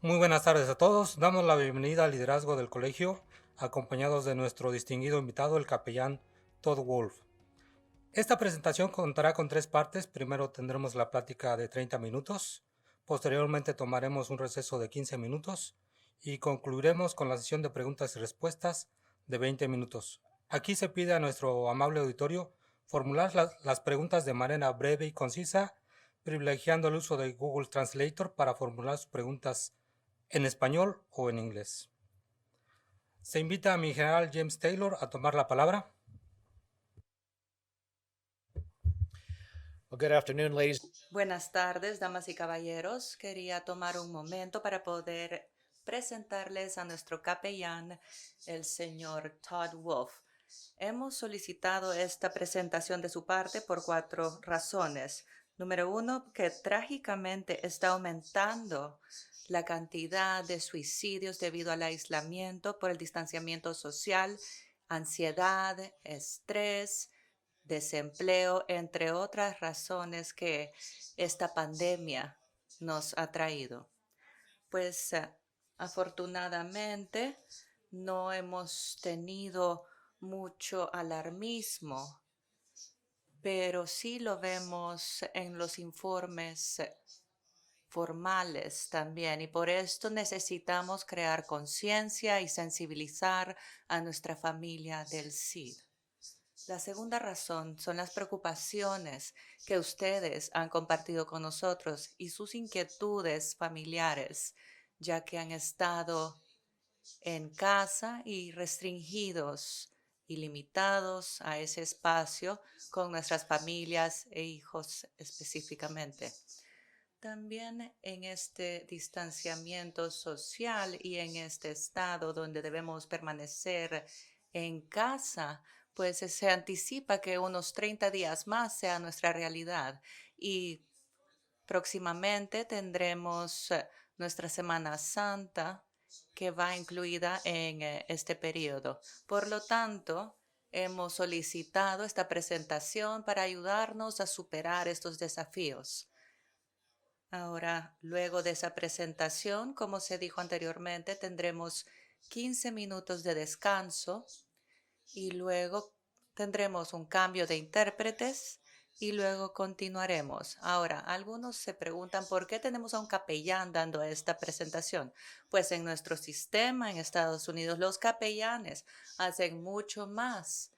Muy buenas tardes a todos. Damos la bienvenida al liderazgo del colegio, acompañados de nuestro distinguido invitado, el capellán Todd Wolf. Esta presentación contará con 3 partes. Primero tendremos la plática de 30 minutos, posteriormente tomaremos un receso de 15 minutos y concluiremos con la sesión de preguntas y respuestas de 20 minutos. Aquí se pide a nuestro amable auditorio formular las preguntas de manera breve y concisa, privilegiando el uso de Google Translator para formular sus preguntas en español o en inglés. Se invita a mi general James Taylor a tomar la palabra. Well, good afternoon, ladies. Buenas tardes, damas y caballeros. Quería tomar un momento para poder presentarles a nuestro capellán, el señor Todd Wolf. Hemos solicitado esta presentación de su parte por 4 razones. Número 1, que trágicamente está aumentando la cantidad de suicidios debido al aislamiento por el distanciamiento social, ansiedad, estrés, desempleo, entre otras razones que esta pandemia nos ha traído. Pues afortunadamente no hemos tenido mucho alarmismo, pero sí lo vemos en los informes formales también, y por esto necesitamos crear conciencia y sensibilizar a nuestra familia del SID. La segunda razón son las preocupaciones que ustedes han compartido con nosotros y sus inquietudes familiares, ya que han estado en casa y restringidos y limitados a ese espacio con nuestras familias e hijos específicamente. También en este distanciamiento social y en este estado donde debemos permanecer en casa, pues se anticipa que unos 30 días más sea nuestra realidad y próximamente tendremos nuestra Semana Santa que va incluida en este periodo. Por lo tanto, hemos solicitado esta presentación para ayudarnos a superar estos desafíos. Ahora, luego de esa presentación, como se dijo anteriormente, tendremos 15 minutos de descanso y luego tendremos un cambio de intérpretes y luego continuaremos. Ahora, algunos se preguntan por qué tenemos a un capellán dando esta presentación. Pues en nuestro sistema en Estados Unidos, los capellanes hacen mucho más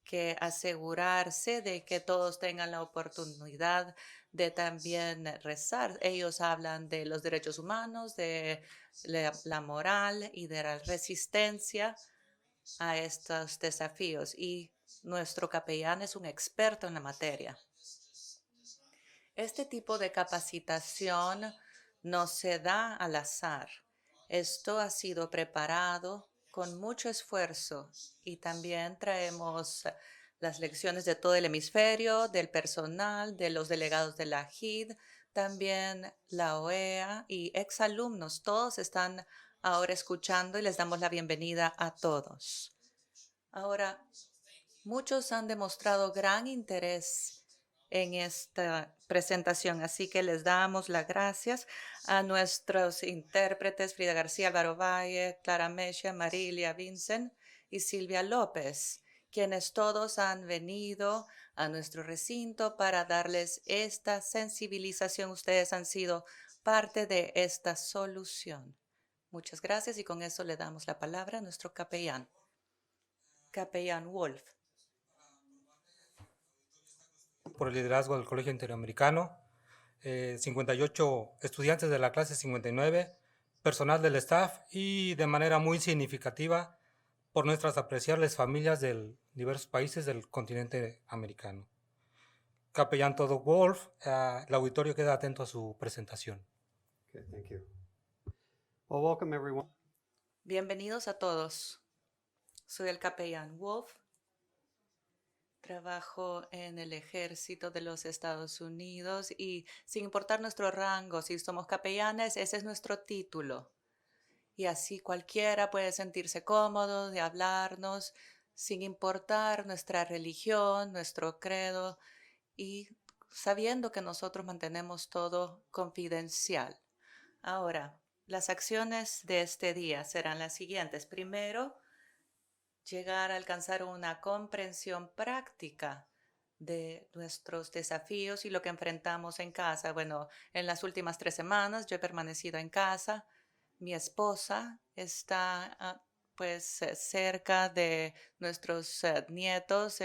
que asegurarse de que todos tengan la oportunidad de también rezar. Ellos hablan de los derechos humanos, de la moral y de la resistencia a estos desafíos. Y nuestro capellán es un experto en la materia. Este tipo de capacitación no se da al azar. Esto ha sido preparado con mucho esfuerzo y también traemos las lecciones de todo el hemisferio, del personal, de los delegados de la HID, también la OEA y exalumnos. Todos están ahora escuchando y les damos la bienvenida a todos. Ahora, muchos han demostrado gran interés en esta presentación, así que les damos las gracias a nuestros intérpretes Frida García, Álvaro Valle, Clara Mecha, Marilia Vincent y Silvia López, quienes todos han venido a nuestro recinto para darles esta sensibilización. Ustedes han sido parte de esta solución. Muchas gracias y con eso le damos la palabra a nuestro capellán. Capellán Wolf. Por el liderazgo del Colegio Interamericano, 58 estudiantes de la clase 59, personal del staff y de manera muy significativa por nuestras apreciables familias de diversos países del continente americano. Capellán Todd Wolf, el auditorio queda atento a su presentación. Okay, thank you. Well, welcome everyone. Bienvenidos a todos. Soy el capellán Wolf. Trabajo en el ejército de los Estados Unidos y sin importar nuestro rango, si somos capellanes, ese es nuestro título. Y así cualquiera puede sentirse cómodo de hablarnos sin importar nuestra religión, nuestro credo y sabiendo que nosotros mantenemos todo confidencial. Ahora, Las acciones de este día serán las siguientes. Primero, llegar a alcanzar una comprensión práctica de nuestros desafíos y lo que enfrentamos en casa. Bueno, en las últimas 3 semanas yo he permanecido en casa. Mi esposa está cerca de nuestros nietos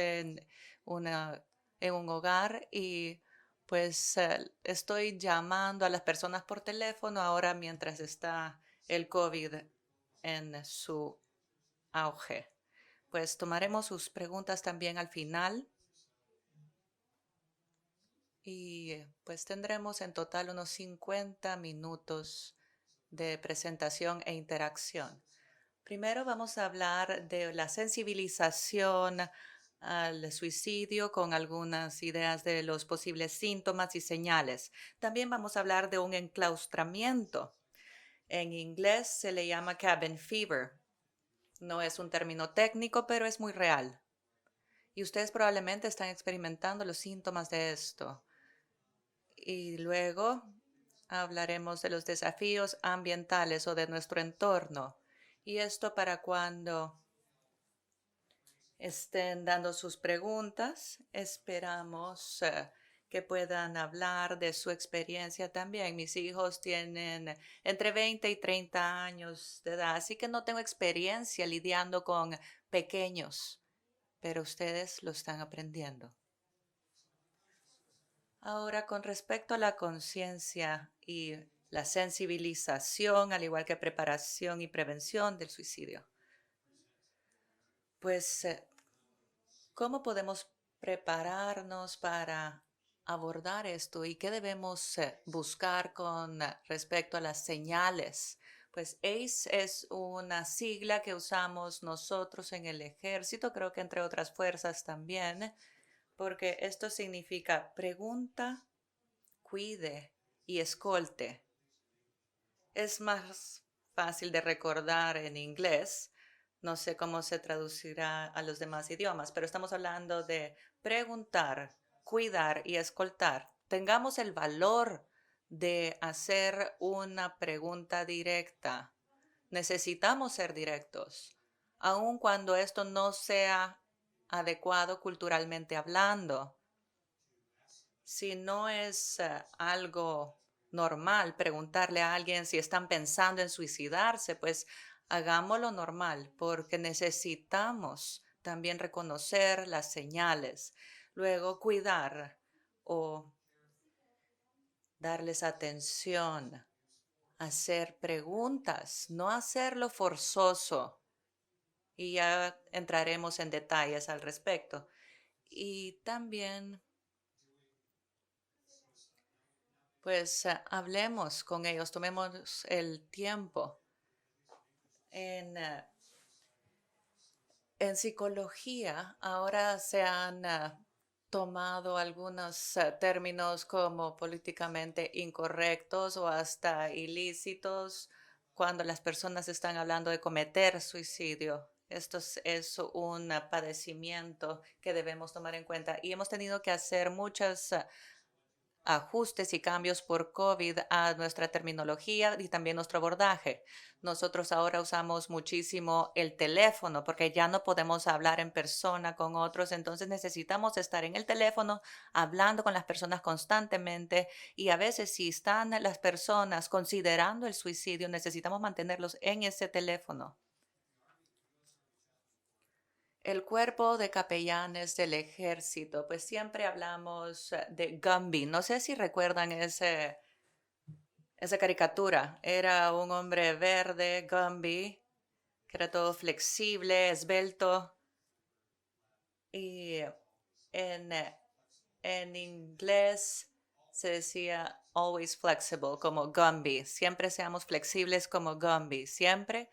una, en un hogar y estoy llamando a las personas por teléfono ahora mientras está el COVID en su auge. Pues tomaremos sus preguntas también al final y pues tendremos en total unos 50 minutos de presentación e interacción. Primero vamos a hablar de la sensibilización al suicidio con algunas ideas de los posibles síntomas y señales. También vamos a hablar de un enclaustramiento. En inglés se le llama cabin fever. No es un término técnico, pero es muy real. Y ustedes probablemente están experimentando los síntomas de esto. Y luego hablaremos de los desafíos ambientales o de nuestro entorno. Y esto para cuando estén dando sus preguntas, esperamos que puedan hablar de su experiencia también. Mis hijos tienen entre 20 y 30 años de edad, así que no tengo experiencia lidiando con pequeños, pero ustedes lo están aprendiendo. Ahora, con respecto a la conciencia y la sensibilización, al igual que preparación y prevención del suicidio, pues, ¿cómo podemos prepararnos para abordar esto y qué debemos buscar con respecto a las señales? Pues ACE es una sigla que usamos nosotros en el ejército, creo que entre otras fuerzas también, porque esto significa pregunta, cuide y escolte. Es más fácil de recordar en inglés. No sé cómo se traducirá a los demás idiomas, pero estamos hablando de preguntar, cuidar y escoltar. Tengamos el valor de hacer una pregunta directa. Necesitamos ser directos, aun cuando esto no sea adecuado culturalmente hablando. Si no es algo normal preguntarle a alguien si están pensando en suicidarse, pues hagámoslo normal, porque necesitamos también reconocer las señales, luego cuidar o darles atención, hacer preguntas, no hacerlo forzoso. Y ya entraremos en detalles al respecto. Y también pues hablemos con ellos, tomemos el tiempo. En psicología ahora se han tomado algunos términos como políticamente incorrectos o hasta ilícitos cuando las personas están hablando de cometer suicidio. Esto es un padecimiento que debemos tomar en cuenta y hemos tenido que hacer muchas ajustes y cambios por COVID a nuestra terminología y también nuestro abordaje. Nosotros ahora usamos muchísimo el teléfono porque ya no podemos hablar en persona con otros, entonces necesitamos estar en el teléfono hablando con las personas constantemente y a veces si están las personas considerando el suicidio, necesitamos mantenerlos en ese teléfono. El cuerpo de capellanes del ejército, pues siempre hablamos de Gumby. No sé si recuerdan esa caricatura. Era un hombre verde, Gumby, que era todo flexible, esbelto. Y en, eh, en inglés se decía always flexible, como Gumby. Siempre seamos flexibles como Gumby. Siempre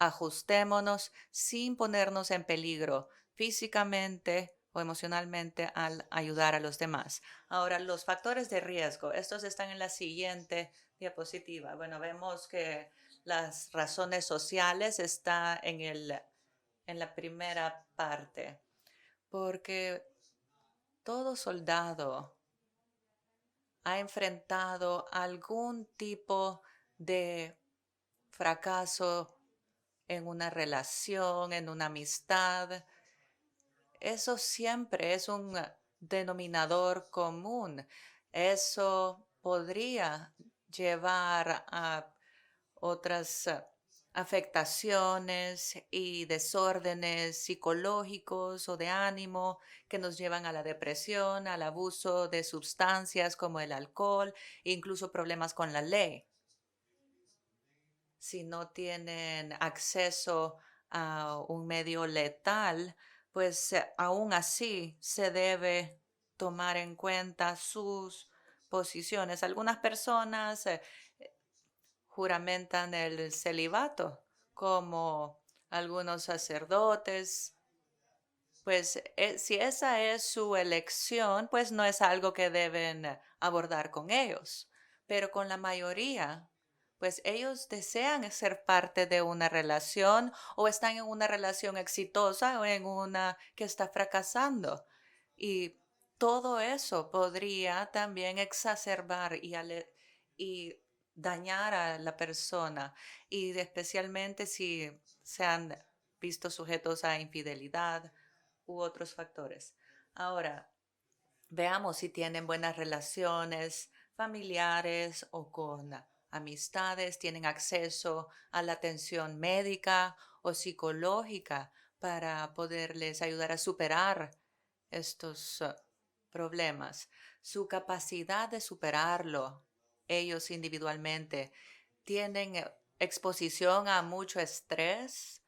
ajustémonos sin ponernos en peligro físicamente o emocionalmente al ayudar a los demás. Ahora, los factores de riesgo. Estos están en la siguiente diapositiva. Bueno, vemos que las razones sociales están en la primera parte, porque todo soldado ha enfrentado algún tipo de fracaso en una relación, en una amistad, eso siempre es un denominador común. Eso podría llevar a otras afectaciones y desórdenes psicológicos o de ánimo que nos llevan a la depresión, al abuso de sustancias como el alcohol, e incluso problemas con la ley. Si no tienen acceso a un medio letal, pues aún así se debe tomar en cuenta sus posiciones. Algunas personas juramentan el celibato, como algunos sacerdotes. Pues si esa es su elección, pues no es algo que deben abordar con ellos. Pero con la mayoría, pues ellos desean ser parte de una relación o están en una relación exitosa o en una que está fracasando. Y todo eso podría también exacerbar y dañar a la persona, y especialmente si se han visto sujetos a infidelidad u otros factores. Ahora, veamos si tienen buenas relaciones familiares o con amistades, tienen acceso a la atención médica o psicológica para poderles ayudar a superar estos problemas. Su capacidad de superarlo, ellos individualmente, tienen exposición a mucho estrés.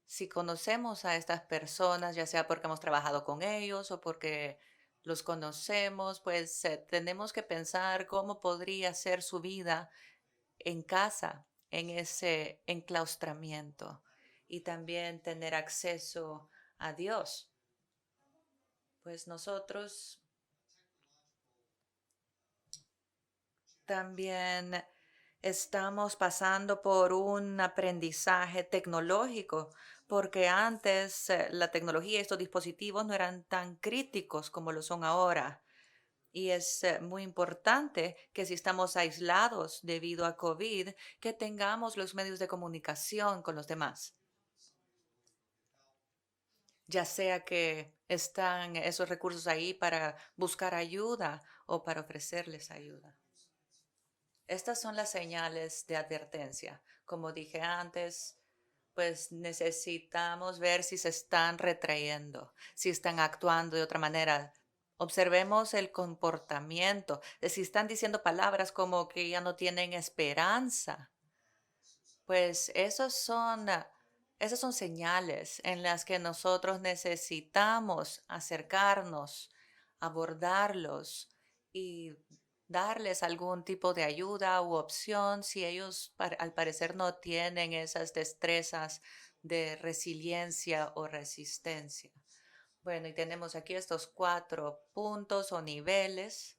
Si conocemos a estas personas, ya sea porque hemos trabajado con ellos o porque los conocemos, pues tenemos que pensar cómo podría ser su vida en casa, en ese enclaustramiento, y también tener acceso a Dios. Pues nosotros también estamos pasando por un aprendizaje tecnológico, porque antes la tecnología y estos dispositivos no eran tan críticos como lo son ahora. Y es muy importante que si estamos aislados debido a COVID, que tengamos los medios de comunicación con los demás, ya sea que están esos recursos ahí para buscar ayuda o para ofrecerles ayuda. Estas son las señales de advertencia. Como dije antes, pues necesitamos ver si se están retrayendo, si están actuando de otra manera. Observemos el comportamiento, de si están diciendo palabras como que ya no tienen esperanza. Pues esas son señales en las que nosotros necesitamos acercarnos, abordarlos y darles algún tipo de ayuda u opción si ellos al parecer no tienen esas destrezas de resiliencia o resistencia. Bueno, y tenemos aquí estos 4 puntos o niveles.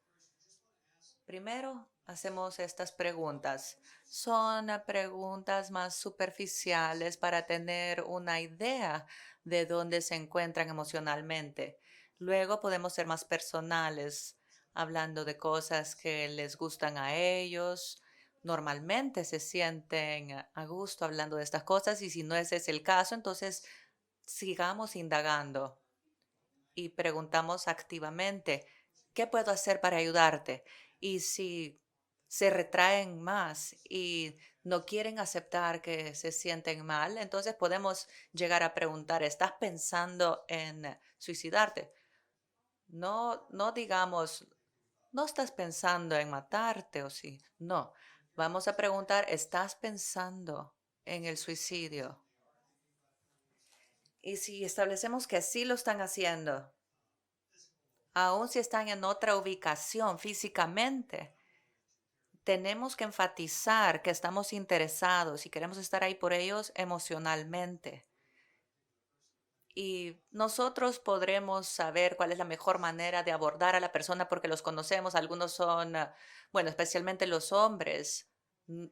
Primero, hacemos estas preguntas. Son preguntas más superficiales para tener una idea de dónde se encuentran emocionalmente. Luego podemos ser más personales, hablando de cosas que les gustan a ellos. Normalmente se sienten a gusto hablando de estas cosas, y si no ese es el caso, entonces sigamos indagando y preguntamos activamente, ¿qué puedo hacer para ayudarte? Y si se retraen más y no quieren aceptar que se sienten mal, entonces podemos llegar a preguntar, ¿estás pensando en suicidarte? No, no digamos, ¿no estás pensando en matarte o sí? No, vamos a preguntar, ¿estás pensando en el suicidio? Y si establecemos que sí lo están haciendo, aun si están en otra ubicación físicamente, tenemos que enfatizar que estamos interesados y queremos estar ahí por ellos emocionalmente. Y nosotros podremos saber cuál es la mejor manera de abordar a la persona porque los conocemos. Algunos son, bueno, especialmente los hombres, mm,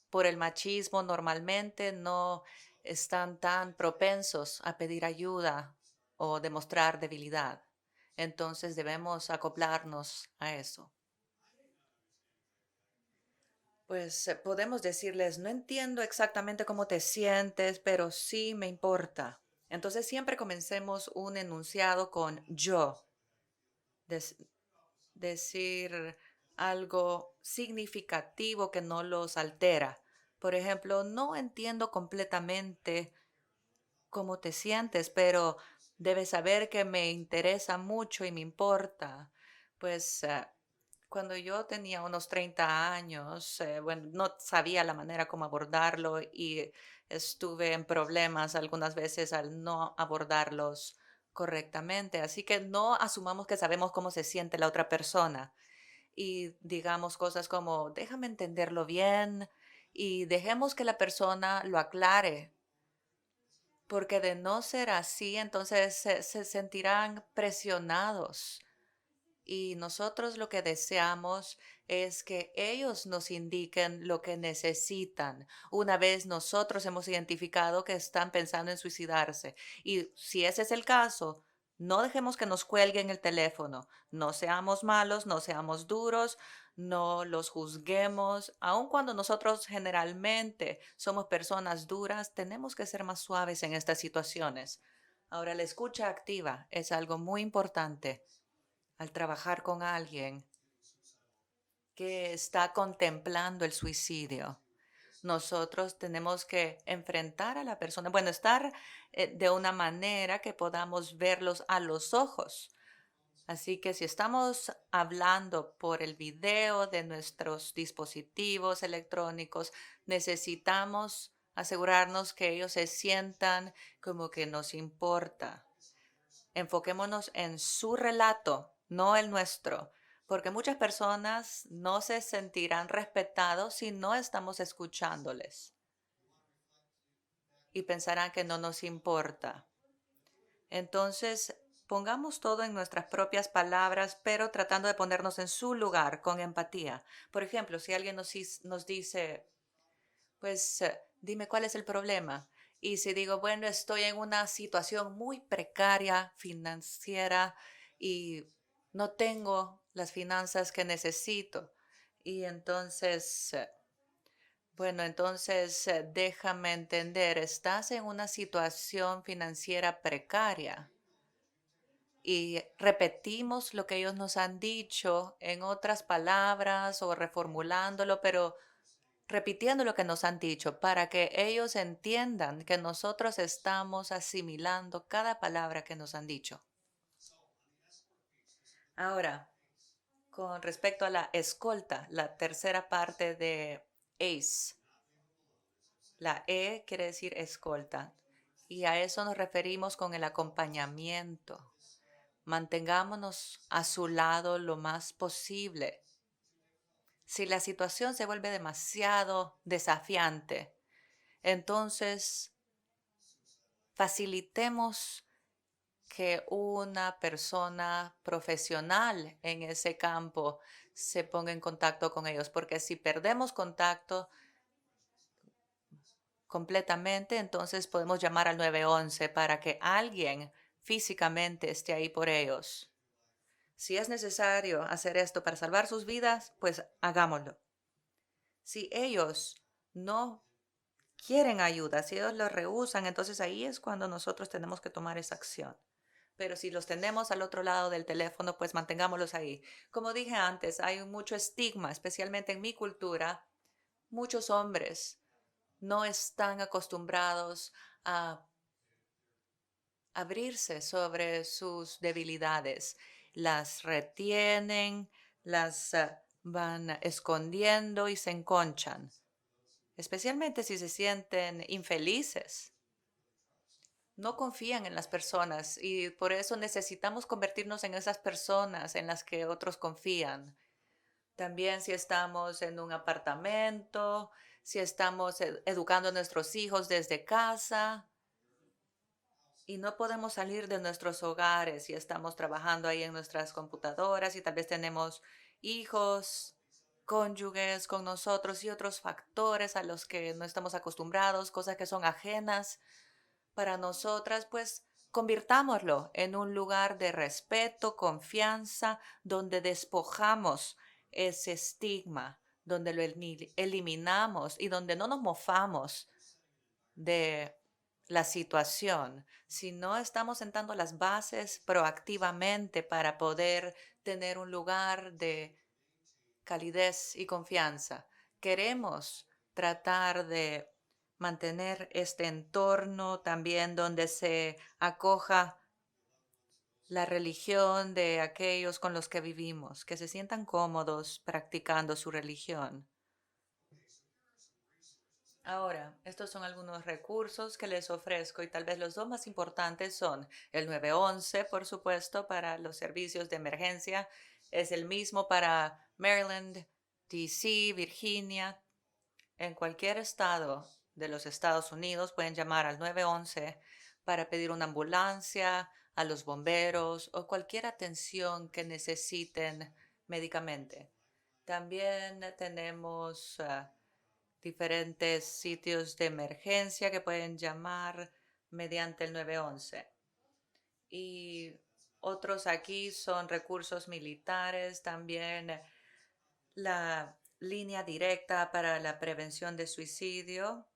por el machismo normalmente no están tan propensos a pedir ayuda o demostrar debilidad. Entonces debemos acoplarnos a eso. Pues podemos decirles, no entiendo exactamente cómo te sientes, pero sí me importa. Entonces siempre comencemos un enunciado con yo, des- decir algo significativo que no los altera. Por ejemplo, no entiendo completamente cómo te sientes, pero debes saber que me interesa mucho y me importa. Pues cuando yo tenía unos 30 años, bueno, no sabía la manera como abordarlo y estuve en problemas algunas veces al no abordarlos correctamente. Así que no asumamos que sabemos cómo se siente la otra persona y digamos cosas como, déjame entenderlo bien y dejemos que la persona lo aclare, porque de no ser así, entonces se sentirán presionados y nosotros lo que deseamos es que ellos nos indiquen lo que necesitan una vez nosotros hemos identificado que están pensando en suicidarse. Y si ese es el caso, no dejemos que nos cuelguen el teléfono. No seamos malos, no seamos duros, no los juzguemos. Aun cuando nosotros generalmente somos personas duras, tenemos que ser más suaves en estas situaciones. Ahora, la escucha activa es algo muy importante al trabajar con alguien que está contemplando el suicidio. Nosotros tenemos que enfrentar a la persona, bueno, estar de una manera que podamos verlos a los ojos. Así que si estamos hablando por el video de nuestros dispositivos electrónicos, necesitamos asegurarnos que ellos se sientan como que nos importa. Enfoquémonos en su relato, no el nuestro, porque muchas personas no se sentirán respetados si no estamos escuchándoles y pensarán que no nos importa. Entonces, pongamos todo en nuestras propias palabras, pero tratando de ponernos en su lugar con empatía. Por ejemplo, si alguien nos dice, pues dime cuál es el problema. Y si digo, bueno, estoy en una situación muy precaria financiera y no tengo las finanzas que necesito. Y entonces, bueno, entonces déjame entender, estás en una situación financiera precaria. Y repetimos lo que ellos nos han dicho en otras palabras o reformulándolo, pero repitiendo lo que nos han dicho para que ellos entiendan que nosotros estamos asimilando cada palabra que nos han dicho. Ahora, con respecto a la escolta, la tercera parte de ACE, la E quiere decir escolta y a eso nos referimos con el acompañamiento. Mantengámonos a su lado lo más posible. Si la situación se vuelve demasiado desafiante, entonces facilitemos que una persona profesional en ese campo se ponga en contacto con ellos, porque si perdemos contacto completamente, entonces podemos llamar al 911 para que alguien físicamente esté ahí por ellos. Si es necesario hacer esto para salvar sus vidas, pues hagámoslo. Si ellos no quieren ayuda, si ellos lo rehúsan, entonces ahí es cuando nosotros tenemos que tomar esa acción. Pero si los tenemos al otro lado del teléfono, pues mantengámoslos ahí. Como dije antes, hay mucho estigma, especialmente en mi cultura. Muchos hombres no están acostumbrados a abrirse sobre sus debilidades. Las retienen, las van escondiendo y se enconchan, especialmente si se sienten infelices. No confían en las personas y por eso necesitamos convertirnos en esas personas en las que otros confían. También si estamos en un apartamento, si estamos educando a nuestros hijos desde casa y no podemos salir de nuestros hogares y estamos trabajando ahí en nuestras computadoras y tal vez tenemos hijos, cónyuges con nosotros y otros factores a los que no estamos acostumbrados, cosas que son ajenas para nosotras, pues convirtámoslo en un lugar de respeto, confianza, donde despojamos ese estigma, donde lo eliminamos y donde no nos mofamos de la situación, sino estamos sentando las bases proactivamente para poder tener un lugar de calidez y confianza. Queremos tratar de mantener este entorno también donde se acoja la religión de aquellos con los que vivimos, que se sientan cómodos practicando su religión. Ahora, estos son algunos recursos que les ofrezco y tal vez los dos más importantes son el 911, por supuesto, para los servicios de emergencia. Es el mismo para Maryland, DC, Virginia. En cualquier estado de los Estados Unidos pueden llamar al 911 para pedir una ambulancia, a los bomberos o cualquier atención que necesiten médicamente. También tenemos diferentes sitios de emergencia que pueden llamar mediante el 911. Y otros aquí son recursos militares, también la línea directa para la prevención de suicidio.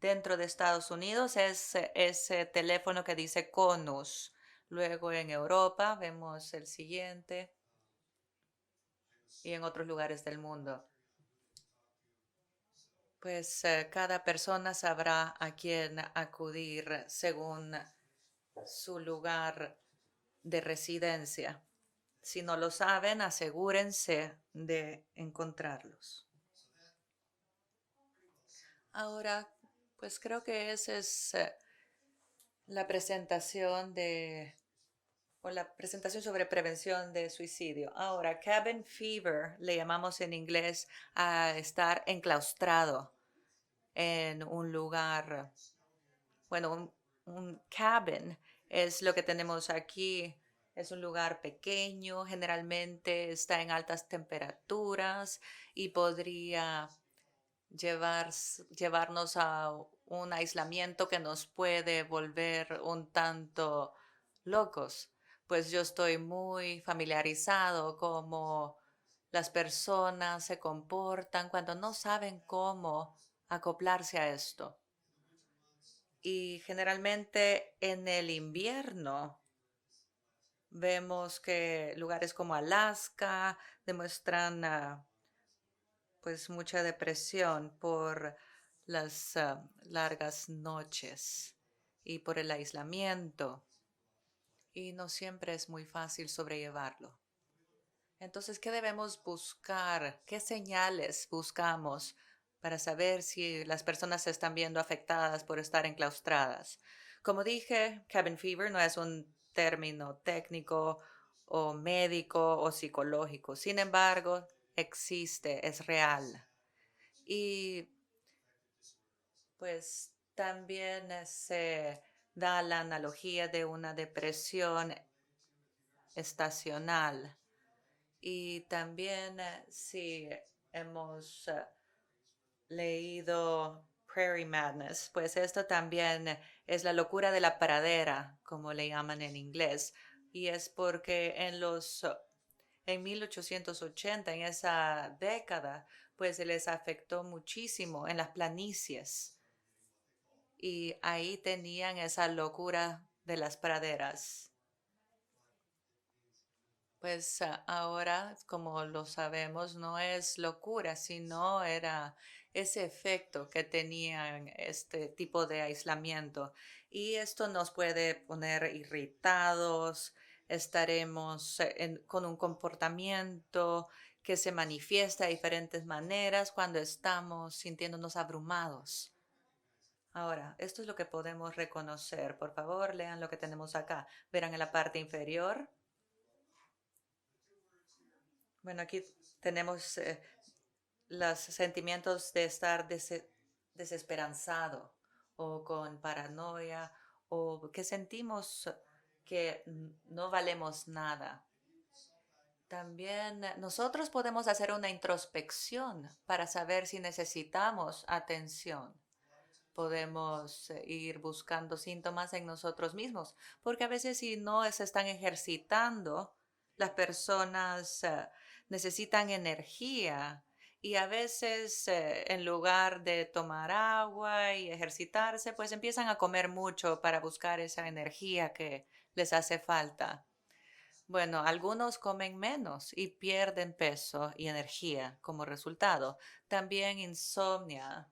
Dentro de Estados Unidos es ese teléfono que dice CONUS. Luego en Europa vemos el siguiente y en otros lugares del mundo. Pues cada persona sabrá a quién acudir según su lugar de residencia. Si no lo saben, asegúrense de encontrarlos. Ahora, pues creo que esa es la presentación la presentación sobre prevención de suicidio. Ahora, cabin fever le llamamos en inglés a estar enclaustrado en un lugar. Bueno, un cabin es lo que tenemos aquí. Es un lugar pequeño, generalmente está en altas temperaturas y podría llevarnos a un aislamiento que nos puede volver un tanto locos. Pues yo estoy muy familiarizado cómo las personas se comportan cuando no saben cómo acoplarse a esto. Y generalmente en el invierno vemos que lugares como Alaska demuestran pues mucha depresión por las largas noches y por el aislamiento. Y no siempre es muy fácil sobrellevarlo. Entonces, ¿qué debemos buscar? ¿Qué señales buscamos para saber si las personas se están viendo afectadas por estar enclaustradas? Como dije, cabin fever no es un término técnico o médico o psicológico. Sin embargo, existe, es real. Y pues también se da la analogía de una depresión estacional. Y también si hemos leído Prairie Madness, pues esto también es la locura de la pradera, como le llaman en inglés. Y es porque en 1880, en esa década, pues se les afectó muchísimo en las planicies. Y ahí tenían esa locura de las praderas. Pues ahora, como lo sabemos, no es locura, sino era ese efecto que tenían este tipo de aislamiento. Y esto nos puede poner irritados, estaremos con un comportamiento que se manifiesta de diferentes maneras cuando estamos sintiéndonos abrumados. Ahora, esto es lo que podemos reconocer. Por favor, lean lo que tenemos acá. Verán en la parte inferior. Bueno, aquí tenemos los sentimientos de estar desesperanzado o con paranoia o que sentimos que no valemos nada. También nosotros podemos hacer una introspección para saber si necesitamos atención. Podemos ir buscando síntomas en nosotros mismos, porque a veces si no se están ejercitando, las personas necesitan energía Y a veces, en lugar de tomar agua y ejercitarse, pues empiezan a comer mucho para buscar esa energía que les hace falta. Bueno, algunos comen menos y pierden peso y energía como resultado. También insomnia,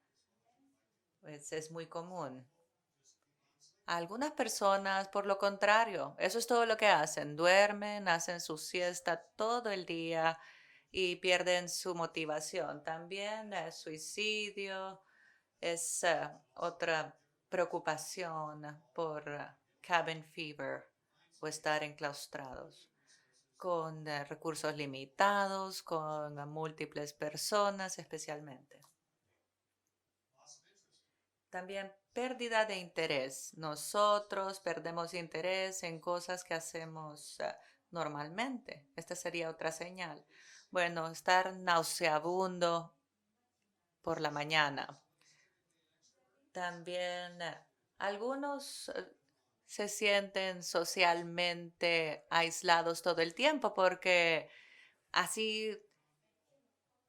pues es muy común. Algunas personas, por lo contrario, eso es todo lo que hacen. Duermen, hacen su siesta todo el día y pierden su motivación. También suicidio es otra preocupación por cabin fever o estar enclaustrados con recursos limitados, con múltiples personas especialmente. También pérdida de interés. Nosotros perdemos interés en cosas que hacemos normalmente. Esta sería otra señal. Bueno, estar nauseabundo por la mañana. También algunos se sienten socialmente aislados todo el tiempo porque así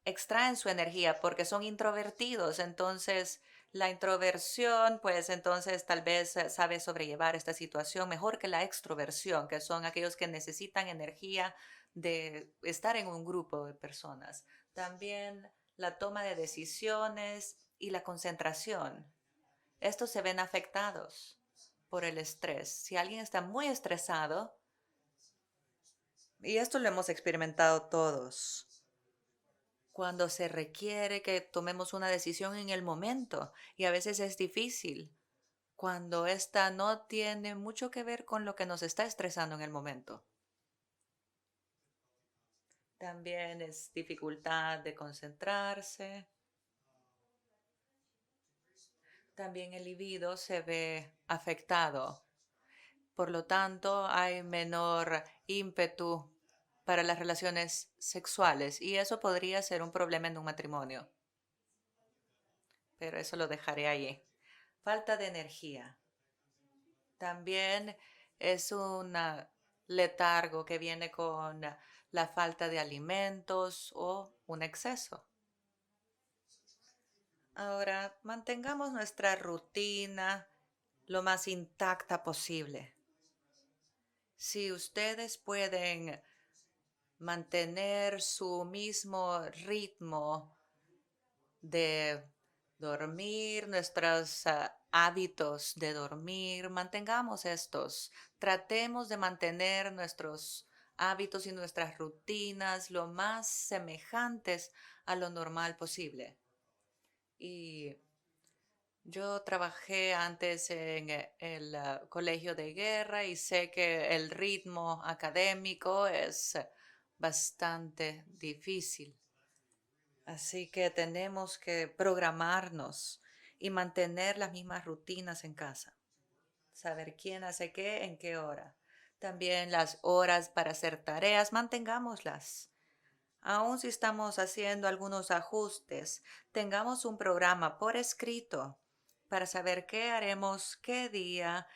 extraen su energía porque son introvertidos. Entonces, la introversión, pues entonces tal vez sabe sobrellevar esta situación mejor que la extroversión, que son aquellos que necesitan energía de estar en un grupo de personas. También la toma de decisiones y la concentración. Estos se ven afectados por el estrés. Si alguien está muy estresado, y esto lo hemos experimentado todos, cuando se requiere que tomemos una decisión en el momento y a veces es difícil cuando esta no tiene mucho que ver con lo que nos está estresando en el momento. También es dificultad de concentrarse. También el libido se ve afectado. Por lo tanto, hay menor ímpetu para las relaciones sexuales y eso podría ser un problema en un matrimonio, pero eso lo dejaré allí. Falta de energía. También es un letargo que viene con la falta de alimentos o un exceso. Ahora, mantengamos nuestra rutina lo más intacta posible. Si ustedes pueden mantener su mismo ritmo de dormir, nuestros hábitos de dormir, mantengamos estos. Tratemos de mantener nuestros hábitos y nuestras rutinas lo más semejantes a lo normal posible. Y yo trabajé antes en el colegio de guerra y sé que el ritmo académico es bastante difícil. Así que tenemos que programarnos y mantener las mismas rutinas en casa. Saber quién hace qué, en qué hora. También las horas para hacer tareas, mantengámoslas. Aun si estamos haciendo algunos ajustes, tengamos un programa por escrito para saber qué haremos, qué día,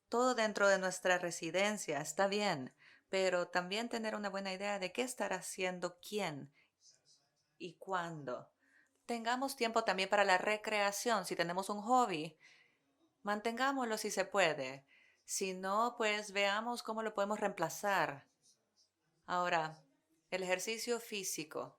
todo dentro de nuestra residencia, está bien, pero también tener una buena idea de qué estará haciendo quién y cuándo. Tengamos tiempo también para la recreación. Si tenemos un hobby, mantengámoslo si se puede. Si no, pues veamos cómo lo podemos reemplazar. Ahora, el ejercicio físico.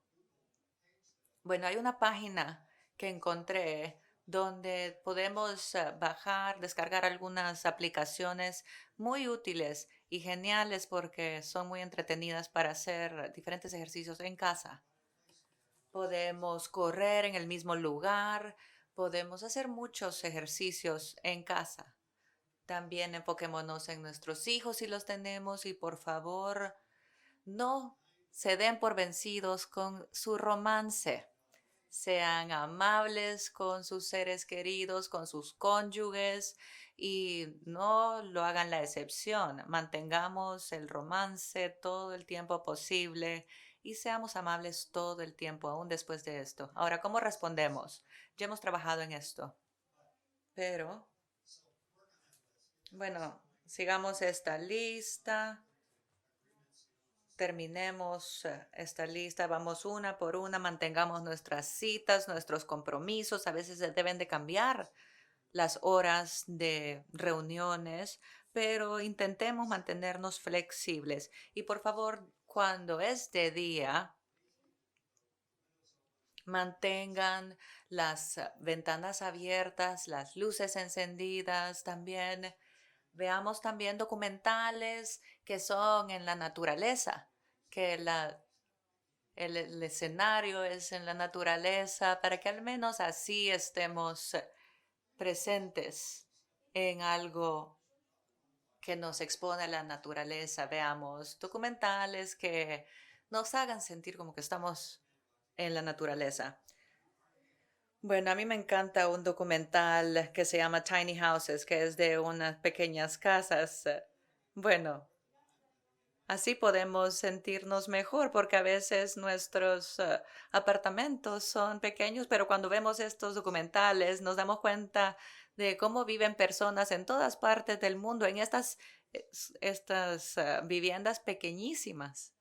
Bueno, hay una página que encontré donde podemos bajar, descargar algunas aplicaciones muy útiles y geniales porque son muy entretenidas para hacer diferentes ejercicios en casa. Podemos correr en el mismo lugar, podemos hacer muchos ejercicios en casa. También enfoquémonos en nuestros hijos si los tenemos y por favor no se den por vencidos con su romance. Sean amables con sus seres queridos, con sus cónyuges y no lo hagan la excepción. Mantengamos el romance todo el tiempo posible y seamos amables todo el tiempo, aún después de esto. Ahora, ¿cómo respondemos? Ya hemos trabajado en esto, pero bueno, sigamos esta lista. terminemos esta lista, vamos una por una, mantengamos nuestras citas, nuestros compromisos. A veces se deben de cambiar las horas de reuniones, pero intentemos mantenernos flexibles. Y por favor, cuando es de día, mantengan las ventanas abiertas, las luces encendidas también. Veamos también documentales que son en la naturaleza, que el escenario es en la naturaleza, para que al menos así estemos presentes en algo que nos expone a la naturaleza. Veamos documentales que nos hagan sentir como que estamos en la naturaleza. Bueno, a mí me encanta un documental que se llama Tiny Houses, que es de unas pequeñas casas. Bueno, así podemos sentirnos mejor porque a veces nuestros apartamentos son pequeños, pero cuando vemos estos documentales nos damos cuenta de cómo viven personas en todas partes del mundo en estas viviendas pequeñísimas.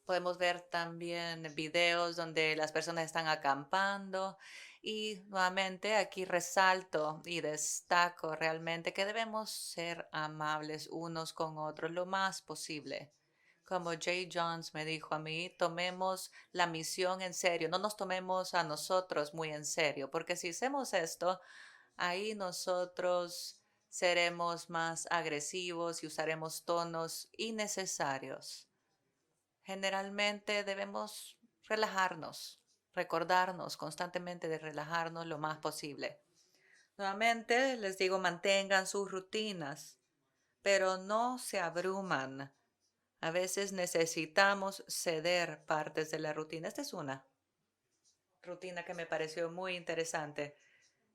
Podemos ver también videos donde las personas están acampando y nuevamente aquí resalto y destaco realmente que debemos ser amables unos con otros lo más posible. Como Jay Jones me dijo a mí, tomemos la misión en serio, no nos tomemos a nosotros muy en serio, porque si hacemos esto, ahí nosotros seremos más agresivos y usaremos tonos innecesarios. Generalmente debemos relajarnos, recordarnos constantemente de relajarnos lo más posible. Nuevamente les digo, mantengan sus rutinas, pero no se abruman. A veces necesitamos ceder partes de la rutina. Esta es una rutina que me pareció muy interesante.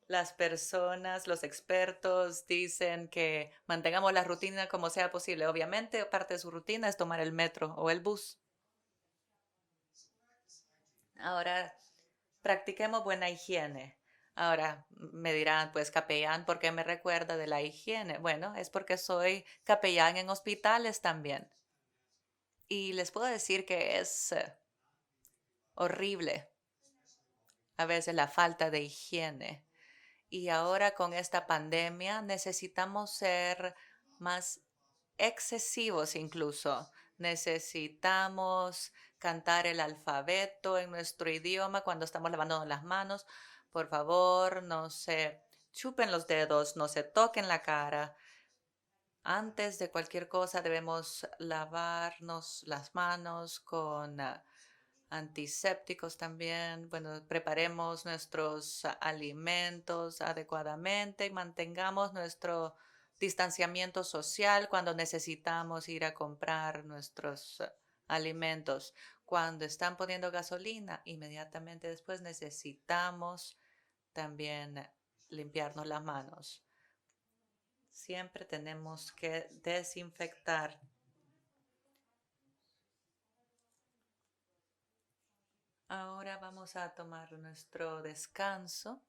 Las personas, los expertos dicen que mantengamos la rutina como sea posible. Obviamente, parte de su rutina es tomar el metro o el bus. Ahora, practiquemos buena higiene. Ahora me dirán, pues capellán, ¿por qué me recuerda de la higiene? Bueno, es porque soy capellán en hospitales también. Y les puedo decir que es horrible a veces la falta de higiene. Y ahora con esta pandemia necesitamos ser más excesivos incluso. Necesitamos cantar el alfabeto en nuestro idioma cuando estamos lavándonos las manos. Por favor, no se chupen los dedos, no se toquen la cara. Antes de cualquier cosa debemos lavarnos las manos con antisépticos también. Bueno, preparemos nuestros alimentos adecuadamente y mantengamos nuestro distanciamiento social cuando necesitamos ir a comprar nuestros alimentos. Cuando están poniendo gasolina, inmediatamente después necesitamos también limpiarnos las manos. Siempre tenemos que desinfectar. Ahora vamos a tomar nuestro descanso.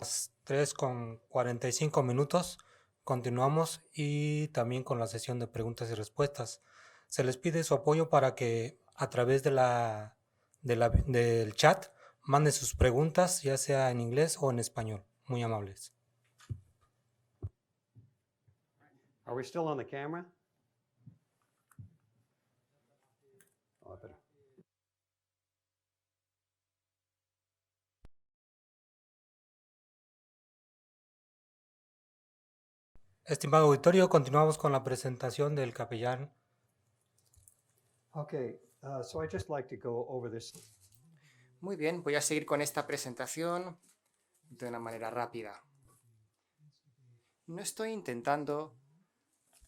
Las 3:45. Continuamos y también con la sesión de preguntas y respuestas. Se les pide su apoyo para que a través del chat manden sus preguntas, ya sea en inglés o en español. Muy amables. Are we still on the camera? Oh, I better. Estimado auditorio, continuamos con la presentación del capellán. Okay, so I'd just like to go over this. Muy bien, voy a seguir con esta presentación de una manera rápida. No estoy intentando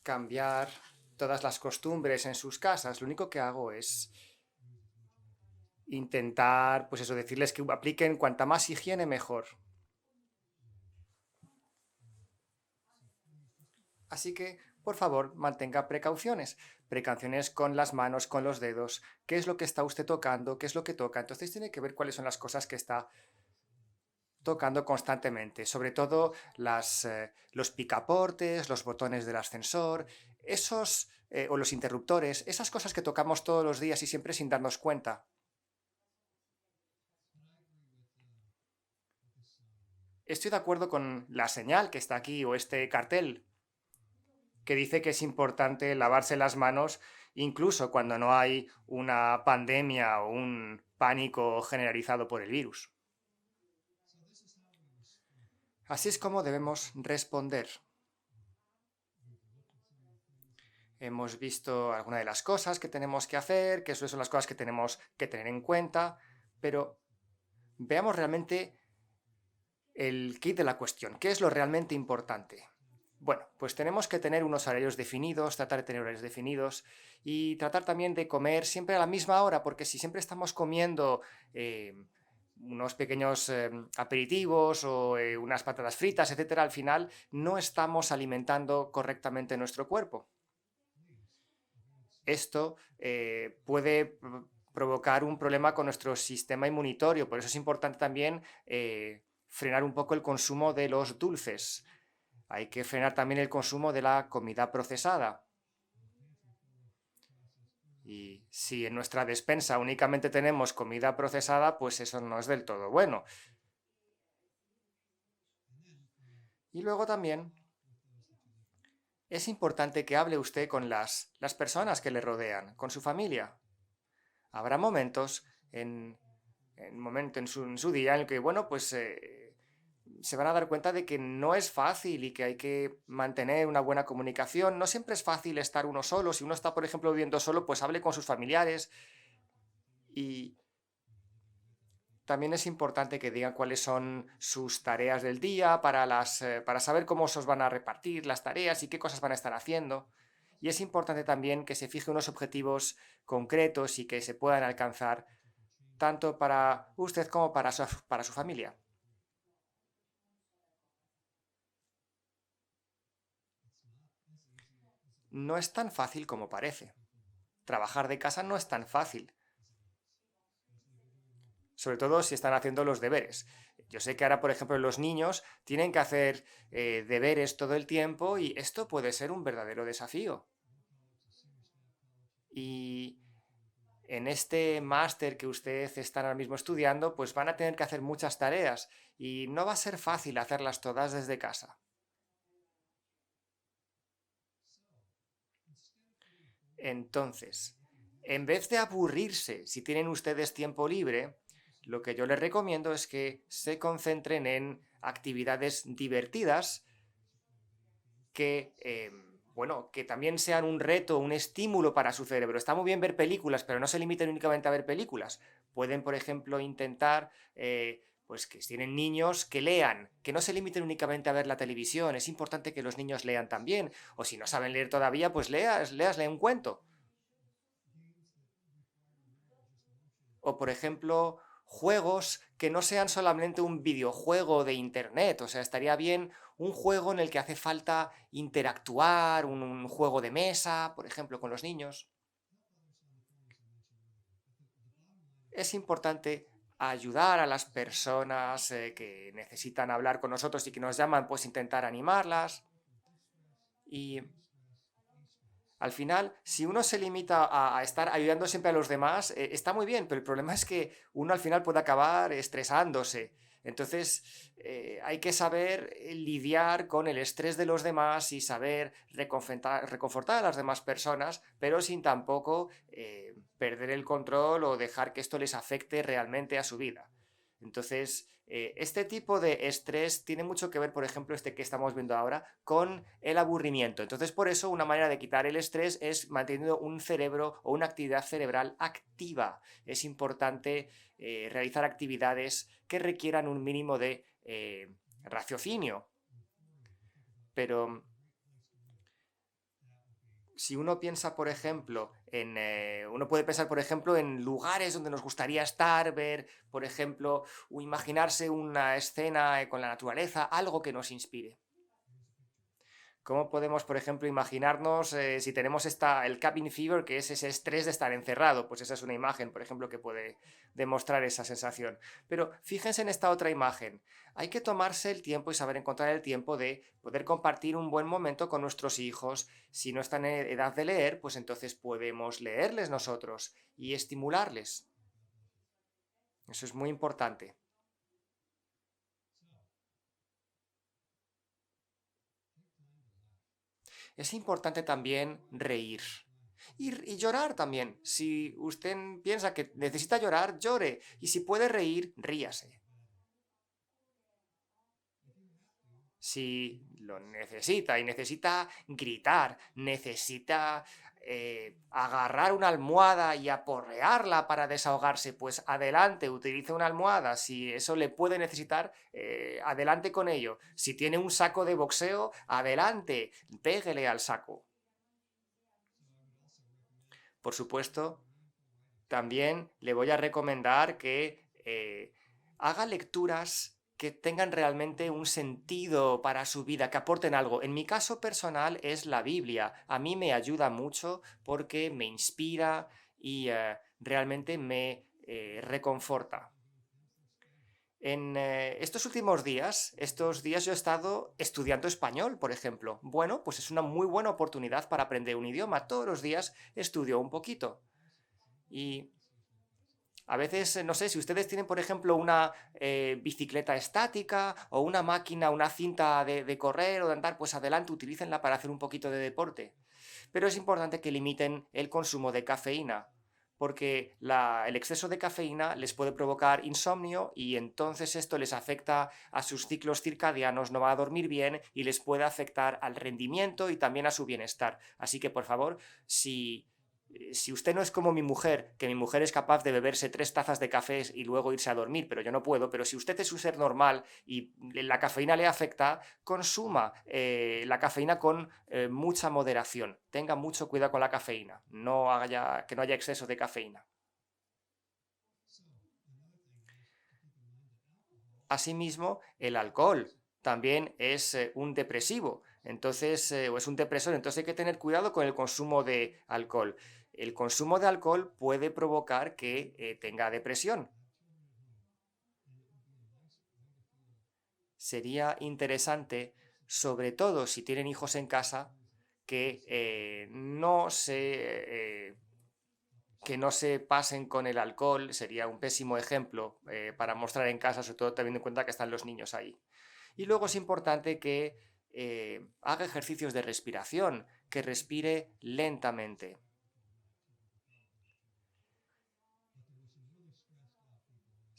cambiar todas las costumbres en sus casas, lo único que hago es intentar, pues eso, decirles que apliquen cuanta más higiene mejor. Así que, por favor, mantenga precauciones. Precauciones con las manos, con los dedos. ¿Qué es lo que está usted tocando? ¿Qué es lo que toca? Entonces tiene que ver cuáles son las cosas que está tocando constantemente, sobre todo los picaportes, los botones del ascensor, o los interruptores, esas cosas que tocamos todos los días y siempre sin darnos cuenta. Estoy de acuerdo con la señal que está aquí o este cartel que dice que es importante lavarse las manos incluso cuando no hay una pandemia o un pánico generalizado por el virus. Así es como debemos responder. Hemos visto algunas de las cosas que tenemos que hacer, que son las cosas que tenemos que tener en cuenta, pero veamos realmente el kit de la cuestión. ¿Qué es lo realmente importante? Bueno, pues tenemos que tener unos horarios definidos, tratar de tener horarios definidos y tratar también de comer siempre a la misma hora, porque si siempre estamos comiendo unos pequeños aperitivos o unas patatas fritas, etcétera, al final no estamos alimentando correctamente nuestro cuerpo. Esto puede provocar un problema con nuestro sistema inmunitario, por eso es importante también frenar un poco el consumo de los dulces. Hay que frenar también el consumo de la comida procesada. Y si en nuestra despensa únicamente tenemos comida procesada, pues eso no es del todo bueno. Y luego también es importante que hable usted con las personas que le rodean, con su familia. Habrá momentos en su día en el que, bueno, pues se van a dar cuenta de que no es fácil y que hay que mantener una buena comunicación. No siempre es fácil estar uno solo. Si uno está, por ejemplo, viviendo solo, pues hable con sus familiares. Y también es importante que digan cuáles son sus tareas del día para saber cómo se os van a repartir las tareas y qué cosas van a estar haciendo. Y es importante también que se fijen unos objetivos concretos y que se puedan alcanzar tanto para usted como para su familia. No es tan fácil como parece. Trabajar de casa no es tan fácil. Sobre todo si están haciendo los deberes. Yo sé que ahora, por ejemplo, los niños tienen que hacer deberes todo el tiempo y esto puede ser un verdadero desafío. Y en este máster que ustedes están ahora mismo estudiando, pues van a tener que hacer muchas tareas y no va a ser fácil hacerlas todas desde casa. Entonces, en vez de aburrirse si tienen ustedes tiempo libre, lo que yo les recomiendo es que se concentren en actividades divertidas que, que también sean un reto, un estímulo para su cerebro. Está muy bien ver películas, pero no se limiten únicamente a ver películas. Pueden, por ejemplo, intentar, pues que si tienen niños, que lean, que no se limiten únicamente a ver la televisión. Es importante que los niños lean también. O si no saben leer todavía, pues léasle un cuento. O, por ejemplo, juegos que no sean solamente un videojuego de internet. O sea, estaría bien un juego en el que hace falta interactuar, un juego de mesa, por ejemplo, con los niños. Es importante ayudar a las personas que necesitan hablar con nosotros y que nos llaman, pues intentar animarlas. Y al final, si uno se limita a estar ayudando siempre a los demás, está muy bien, pero el problema es que uno al final puede acabar estresándose. Entonces, hay que saber lidiar con el estrés de los demás y saber reconfortar a las demás personas, pero sin tampoco perder el control o dejar que esto les afecte realmente a su vida. Entonces, este tipo de estrés tiene mucho que ver, por ejemplo, este que estamos viendo ahora, con el aburrimiento. Entonces, por eso, una manera de quitar el estrés es manteniendo un cerebro o una actividad cerebral activa. Es importante realizar actividades que requieran un mínimo de raciocinio. Pero si uno piensa, por ejemplo, uno puede pensar, por ejemplo, en lugares donde nos gustaría estar, ver, por ejemplo, o imaginarse una escena con la naturaleza, algo que nos inspire. ¿Cómo podemos, por ejemplo, imaginarnos si tenemos el cabin fever, que es ese estrés de estar encerrado? Pues esa es una imagen, por ejemplo, que puede demostrar esa sensación. Pero fíjense en esta otra imagen. Hay que tomarse el tiempo y saber encontrar el tiempo de poder compartir un buen momento con nuestros hijos. Si no están en edad de leer, pues entonces podemos leerles nosotros y estimularles. Eso es muy importante. Es importante también reír. Y llorar también. Si usted piensa que necesita llorar, llore. Y si puede reír, ríase. Si lo necesita y necesita gritar, necesita agarrar una almohada y aporrearla para desahogarse, pues adelante, utilice una almohada. Si eso le puede necesitar, adelante con ello. Si tiene un saco de boxeo, adelante, péguele al saco. Por supuesto, también le voy a recomendar que haga lecturas que tengan realmente un sentido para su vida, que aporten algo. En mi caso personal es la Biblia. A mí me ayuda mucho porque me inspira y realmente me reconforta. En estos últimos días, yo he estado estudiando español, por ejemplo. Bueno, pues es una muy buena oportunidad para aprender un idioma. Todos los días estudio un poquito. Y a veces, no sé, si ustedes tienen, por ejemplo, una bicicleta estática o una máquina, una cinta de correr o de andar, pues adelante, utilícenla para hacer un poquito de deporte. Pero es importante que limiten el consumo de cafeína, porque el exceso de cafeína les puede provocar insomnio y entonces esto les afecta a sus ciclos circadianos, no va a dormir bien y les puede afectar al rendimiento y también a su bienestar. Así que, por favor, si usted no es como mi mujer, que mi mujer es capaz de beberse 3 tazas de café y luego irse a dormir, pero yo no puedo, pero si usted es un ser normal y la cafeína le afecta, consuma la cafeína con mucha moderación. Tenga mucho cuidado con la cafeína, que no haya exceso de cafeína. Asimismo, el alcohol también es un depresivo, entonces, o es un depresor, entonces hay que tener cuidado con el consumo de alcohol. El consumo de alcohol puede provocar que tenga depresión. Sería interesante, sobre todo si tienen hijos en casa, que no se pasen con el alcohol. Sería un pésimo ejemplo para mostrar en casa, sobre todo teniendo en cuenta que están los niños ahí. Y luego es importante que haga ejercicios de respiración, que respire lentamente.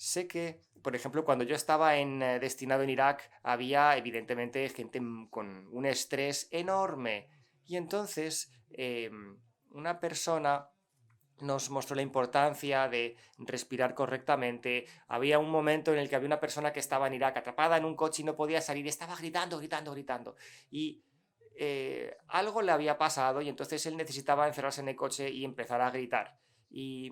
Sé que, por ejemplo, cuando yo estaba destinado en Irak, había evidentemente gente con un estrés enorme. Y entonces, una persona nos mostró la importancia de respirar correctamente. Había un momento en el que había una persona que estaba en Irak atrapada en un coche y no podía salir, y estaba gritando, gritando, gritando. Y algo le había pasado y entonces él necesitaba encerrarse en el coche y empezar a gritar. Y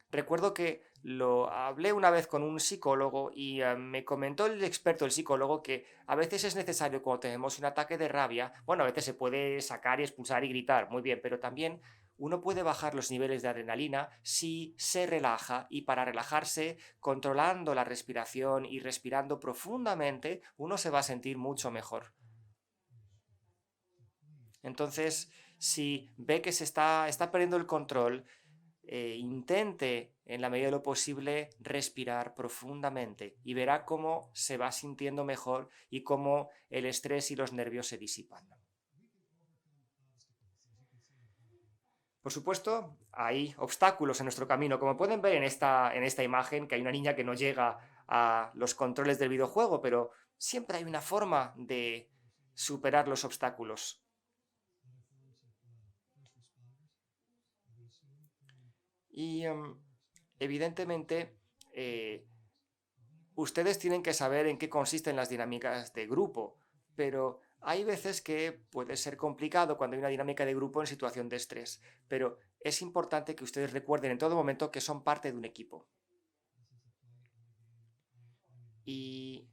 recuerdo que lo hablé una vez con un psicólogo y me comentó el experto, el psicólogo, que a veces es necesario cuando tenemos un ataque de rabia, bueno, a veces se puede sacar y expulsar y gritar, muy bien, pero también uno puede bajar los niveles de adrenalina si se relaja, y para relajarse, controlando la respiración y respirando profundamente, uno se va a sentir mucho mejor. Entonces, si ve que se está perdiendo el control, intente, en la medida de lo posible, respirar profundamente y verá cómo se va sintiendo mejor y cómo el estrés y los nervios se disipan. Por supuesto, hay obstáculos en nuestro camino. Como pueden ver en esta imagen, que hay una niña que no llega a los controles del videojuego, pero siempre hay una forma de superar los obstáculos. Y evidentemente, ustedes tienen que saber en qué consisten las dinámicas de grupo, pero hay veces que puede ser complicado cuando hay una dinámica de grupo en situación de estrés, pero es importante que ustedes recuerden en todo momento que son parte de un equipo. Y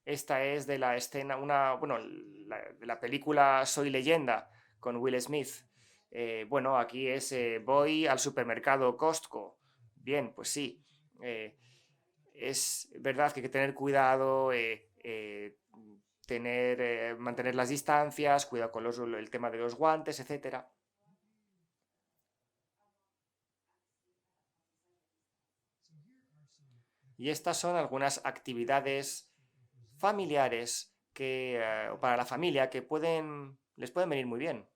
Esta es de la escena, de la película Soy Leyenda con Will Smith. Bueno, aquí es voy al supermercado Costco. Bien, pues sí. Es verdad que hay que tener cuidado, mantener las distancias, cuidado con el tema de los guantes, etcétera. Y estas son algunas actividades familiares o para la familia que les pueden venir muy bien.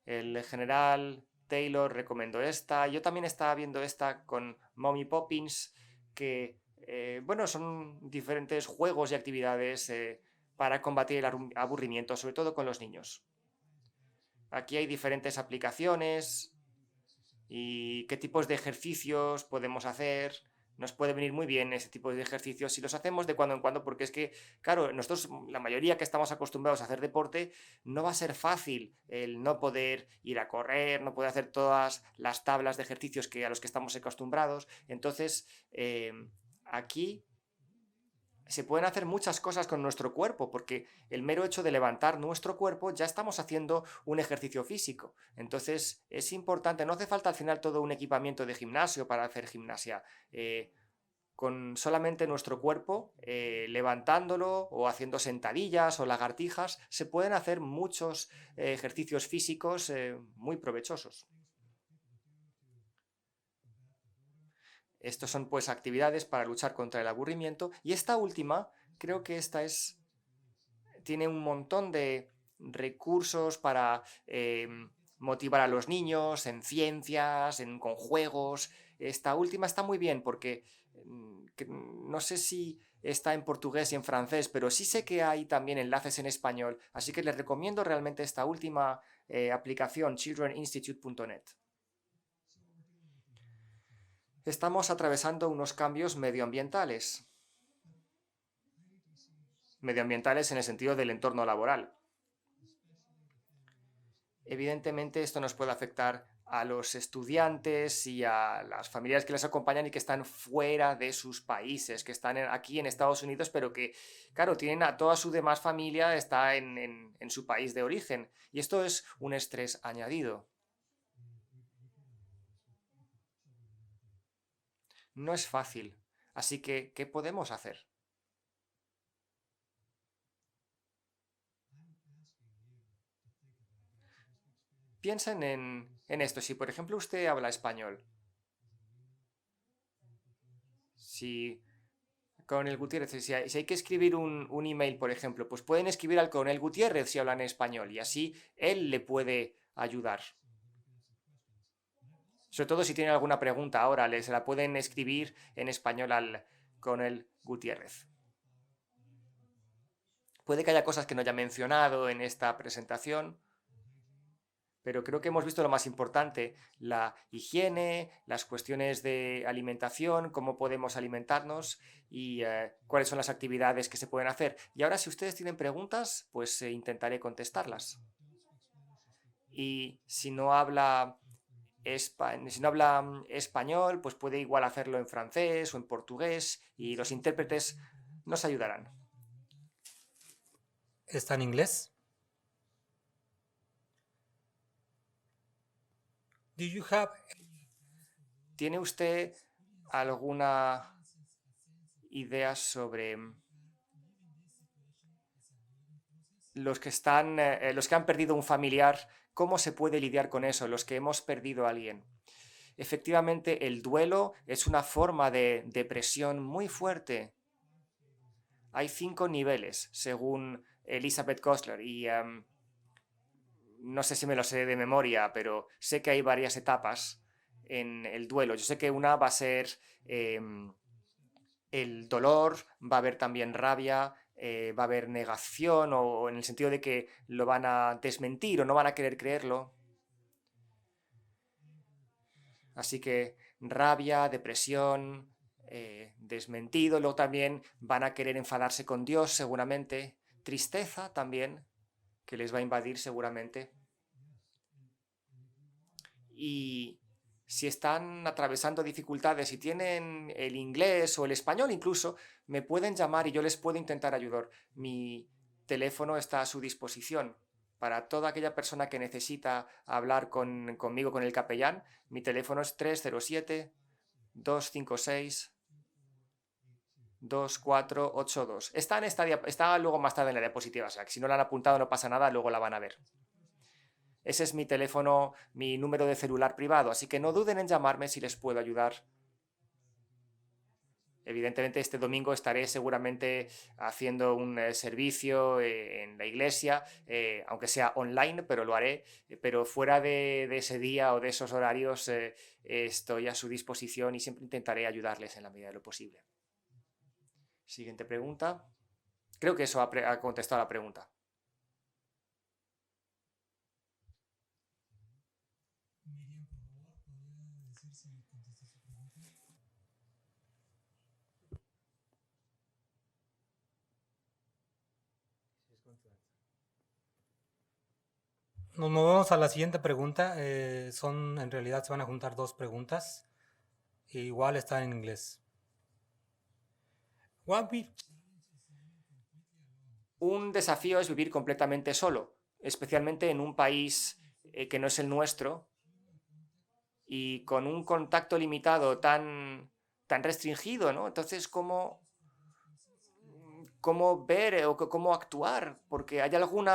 El general Taylor recomendó esta. Yo también estaba viendo esta con Mommy Poppins, que, son diferentes juegos y actividades para combatir el aburrimiento, sobre todo con los niños. Aquí hay diferentes aplicaciones y qué tipos de ejercicios podemos hacer. Nos puede venir muy bien ese tipo de ejercicios si los hacemos de cuando en cuando, porque es que, claro, nosotros, la mayoría que estamos acostumbrados a hacer deporte, no va a ser fácil el no poder ir a correr, no poder hacer todas las tablas de ejercicios a los que estamos acostumbrados. Entonces, aquí se pueden hacer muchas cosas con nuestro cuerpo, porque el mero hecho de levantar nuestro cuerpo ya estamos haciendo un ejercicio físico. Entonces es importante, no hace falta al final todo un equipamiento de gimnasio para hacer gimnasia. Con solamente nuestro cuerpo, levantándolo o haciendo sentadillas o lagartijas, se pueden hacer muchos ejercicios físicos muy provechosos. Estos son pues actividades para luchar contra el aburrimiento, y esta última, creo que tiene un montón de recursos para motivar a los niños en ciencias, con juegos. Esta última está muy bien porque no sé si está en portugués y en francés, pero sí sé que hay también enlaces en español, así que les recomiendo realmente esta última aplicación, childreninstitute.net. Estamos atravesando unos cambios medioambientales. Medioambientales en el sentido del entorno laboral. Evidentemente esto nos puede afectar a los estudiantes y a las familias que les acompañan y que están fuera de sus países, que están aquí en Estados Unidos, pero que, claro, tienen a toda su demás familia, está en su país de origen. Y esto es un estrés añadido. No es fácil. Así que, ¿qué podemos hacer? Piensen en esto. Si, por ejemplo, usted habla español, si Coronel Gutiérrez, si hay que escribir un email, por ejemplo, pues pueden escribir al Coronel Gutiérrez si hablan español, y así él le puede ayudar. Sobre todo si tienen alguna pregunta ahora, se la pueden escribir en español al Coronel Gutiérrez. Puede que haya cosas que no haya mencionado en esta presentación, pero creo que hemos visto lo más importante: la higiene, las cuestiones de alimentación, cómo podemos alimentarnos y cuáles son las actividades que se pueden hacer. Y ahora, si ustedes tienen preguntas, pues intentaré contestarlas. Y si no habla español, pues puede igual hacerlo en francés o en portugués, y los intérpretes nos ayudarán. ¿Está en inglés? Do you have... ¿Tiene usted alguna idea sobre los que han perdido un familiar? ¿Cómo se puede lidiar con eso, los que hemos perdido a alguien? Efectivamente, el duelo es una forma de depresión muy fuerte. Hay 5 niveles, según Elizabeth Kostler, y no sé si me lo sé de memoria, pero sé que hay varias etapas en el duelo. Yo sé que una va a ser el dolor, va a haber también rabia, va a haber negación, o en el sentido de que lo van a desmentir o no van a querer creerlo. Así que rabia, depresión, desmentido. Luego también van a querer enfadarse con Dios, seguramente. Tristeza también, que les va a invadir seguramente. Y Si están atravesando dificultades y tienen el inglés o el español incluso, me pueden llamar y yo les puedo intentar ayudar. Mi teléfono está a su disposición. Para toda aquella persona que necesita hablar conmigo, con el capellán, mi teléfono es 307-256-2482. Está luego más tarde en la diapositiva, o sea, que si no la han apuntado no pasa nada, luego la van a ver. Ese es mi teléfono, mi número de celular privado, así que no duden en llamarme si les puedo ayudar. Evidentemente este domingo estaré seguramente haciendo un servicio en la iglesia, aunque sea online, pero lo haré. Pero fuera de ese día o de esos horarios estoy a su disposición y siempre intentaré ayudarles en la medida de lo posible. Siguiente pregunta. Creo que eso ha contestado la pregunta. Nos movemos a la siguiente pregunta. En realidad se van a juntar dos preguntas. Igual está en inglés. Un desafío es vivir completamente solo, especialmente en un país que no es el nuestro y con un contacto limitado tan restringido, ¿no? Entonces, ¿cómo ver o cómo actuar? Porque hay algún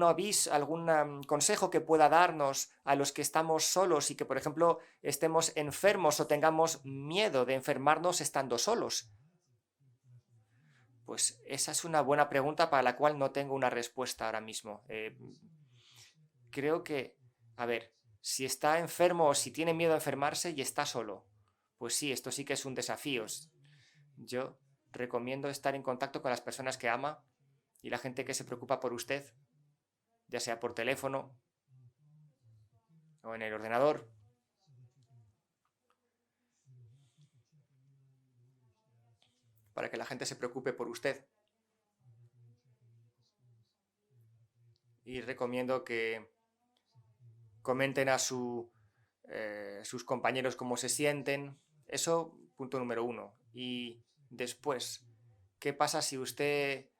aviso, algún consejo que pueda darnos a los que estamos solos y que, por ejemplo, estemos enfermos o tengamos miedo de enfermarnos estando solos. Pues esa es una buena pregunta para la cual no tengo una respuesta ahora mismo. Creo que, a ver, si está enfermo o si tiene miedo a enfermarse y está solo, pues sí, esto sí que es un desafío. Yo recomiendo estar en contacto con las personas que ama y la gente que se preocupa por usted, ya sea por teléfono o en el ordenador. Para que la gente se preocupe por usted. Y recomiendo que comenten a sus compañeros cómo se sienten. Eso, punto número 1. Y después, ¿qué pasa si usted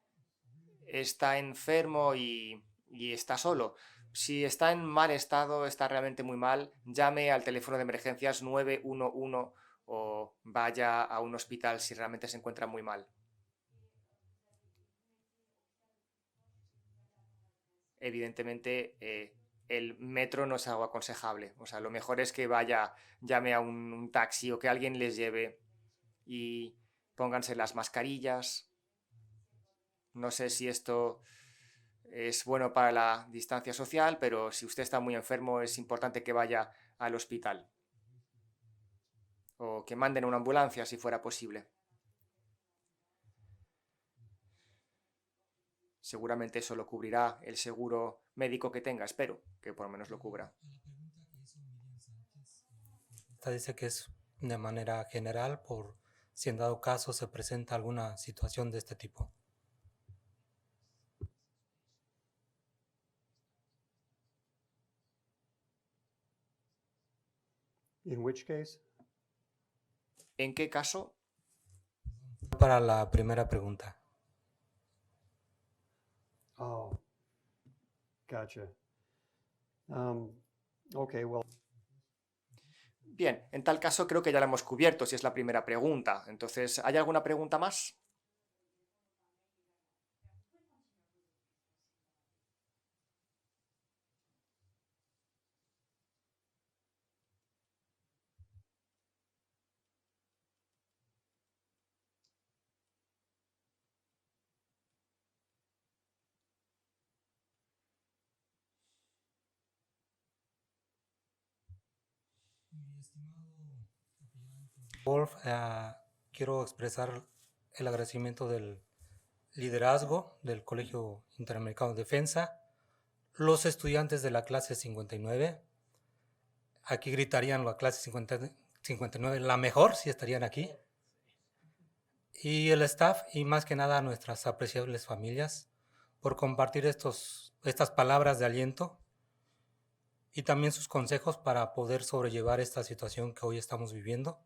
está enfermo y está solo? Si está en mal estado, está realmente muy mal, llame al teléfono de emergencias 911 o vaya a un hospital si realmente se encuentra muy mal. Evidentemente, el metro no es algo aconsejable. O sea, lo mejor es que llame a un taxi o que alguien les lleve y pónganse las mascarillas. No sé si esto es bueno para la distancia social, pero si usted está muy enfermo es importante que vaya al hospital. O que manden una ambulancia si fuera posible. Seguramente eso lo cubrirá el seguro médico que tenga, espero que por lo menos lo cubra. Esta dice que es de manera general por si en dado caso se presenta alguna situación de este tipo. In which case? ¿En qué caso? Para la primera pregunta. Oh, gotcha. Okay, well. Bien, en tal caso creo que ya la hemos cubierto si es la primera pregunta. Entonces, ¿hay alguna pregunta más? Wolf, quiero expresar el agradecimiento del liderazgo del Colegio Interamericano de Defensa, los estudiantes de la clase 59. Aquí gritarían la clase 59, la mejor si estarían aquí. Y el staff y más que nada nuestras apreciables familias por compartir estas palabras de aliento y también sus consejos para poder sobrellevar esta situación que hoy estamos viviendo.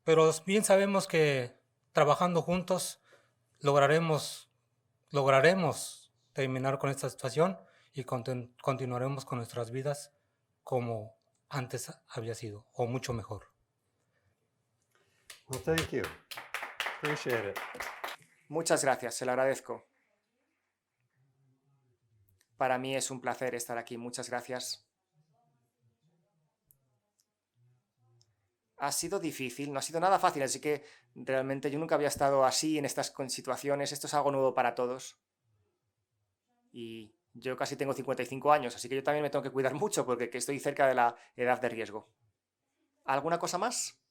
Pero bien sabemos que trabajando juntos lograremos terminar con esta situación y continuaremos con nuestras vidas como antes había sido, o mucho mejor. Well, thank you. Appreciate it. Muchas gracias, se lo agradezco. Para mí es un placer estar aquí, muchas gracias. Ha sido difícil, no ha sido nada fácil, así que realmente yo nunca había estado así en estas situaciones, esto es algo nuevo para todos. Y yo casi tengo 55 años, así que yo también me tengo que cuidar mucho porque estoy cerca de la edad de riesgo. ¿Alguna cosa más?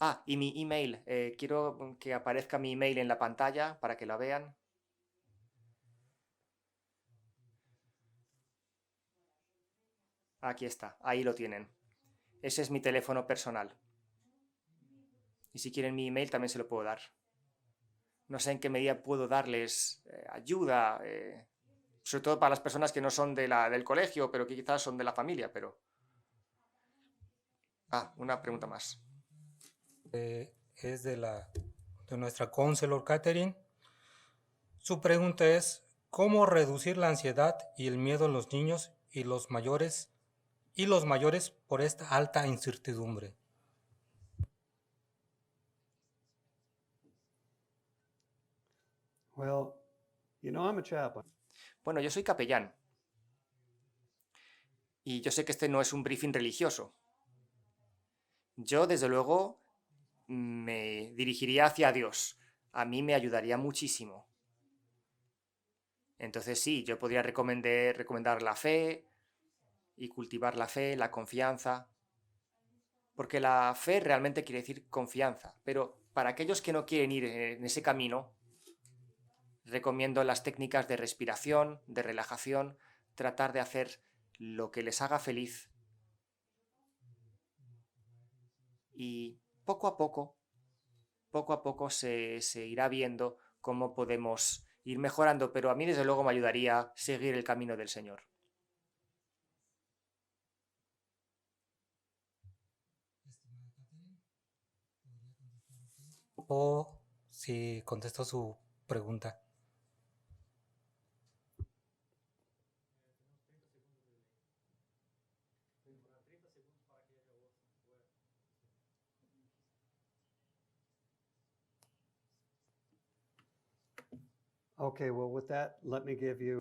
Ah, y mi email. Quiero que aparezca mi email en la pantalla para que la vean. Aquí está, ahí lo tienen. Ese es mi teléfono personal. Y si quieren mi email también se lo puedo dar. No sé en qué medida puedo darles ayuda, sobre todo para las personas que no son del colegio, pero que quizás son de la familia, pero... Ah, una pregunta más. Es de nuestra counselor Catherine. Su pregunta es, ¿cómo reducir la ansiedad y el miedo en los niños y los mayores por esta alta incertidumbre? Well, I'm a chaplain. Bueno, yo soy capellán. Y yo sé que este no es un briefing religioso. Yo, desde luego, me dirigiría hacia Dios. A mí me ayudaría muchísimo. Entonces sí, yo podría recomendar la fe y cultivar la fe, la confianza. Porque la fe realmente quiere decir confianza. Pero para aquellos que no quieren ir en ese camino, recomiendo las técnicas de respiración, de relajación, tratar de hacer lo que les haga feliz. Y poco a poco se irá viendo cómo podemos ir mejorando, pero a mí desde luego me ayudaría seguir el camino del Señor. O si contesto su pregunta. Okay, well, with that, let me give you.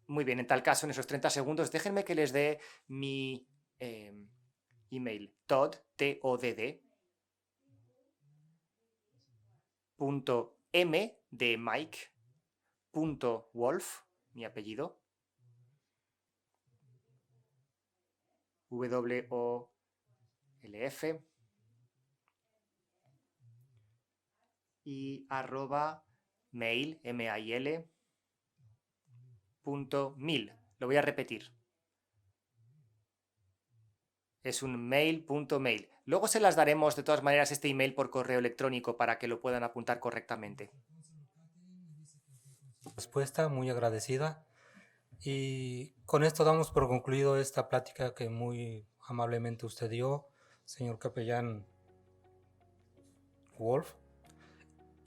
Muy bien, en tal caso, en esos 30 segundos, déjenme que les dé mi email, Todd, T-O-D-D, .m de Mike, .wolf, mi apellido, W-O-L-F, y @mail, M-A-I-L, .mil. Lo voy a repetir. Es un mail.mail. Luego se las daremos de todas maneras este email por correo electrónico para que lo puedan apuntar correctamente. Respuesta muy agradecida. Y con esto damos por concluido esta plática que muy amablemente usted dio, señor capellán Wolf.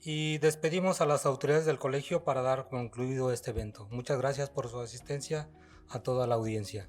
Y despedimos a las autoridades del colegio para dar concluido este evento. Muchas gracias por su asistencia a toda la audiencia.